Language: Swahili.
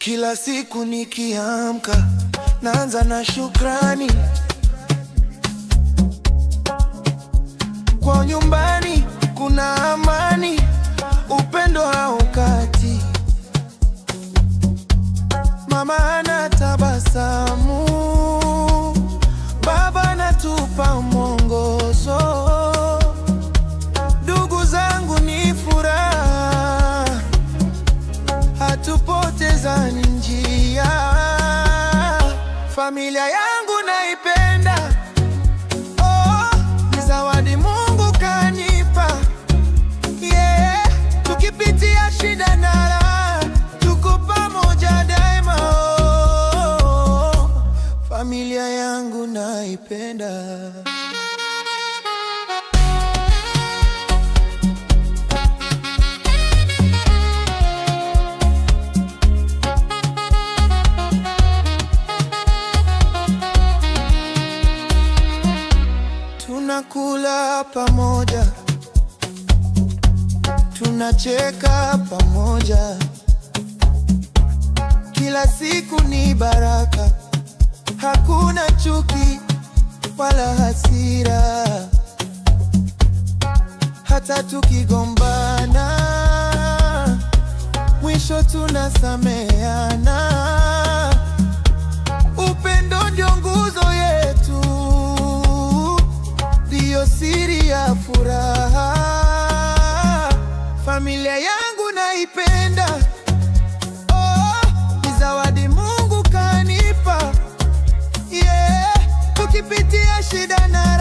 Kila siku nikiamka naanza na shukrani. Kwa nyumbani kuna amani, upendo haukati. Mama anatabasamu, baba anatupa mwongozo. Ndugu zangu ni furaha, hatupotezani njia. Familia yangu naipenda, oh, ni zawadi Mungu kanipa. Yeah, tukipitia shida na raha, tuko pamoja daima. Oh, familia yangu naipenda. Tunakula pamoja, tunacheka pamoja. Kila siku ni baraka, hakuna chuki wala hasira. Hata tukigombana, mwisho tunasameheana. Upendo ndio nguzo yetu, ndio siri ya furaha. Familia yangu naipenda, oh, ni zawadi Mungu kanipa. Yeah, tukipitia shida na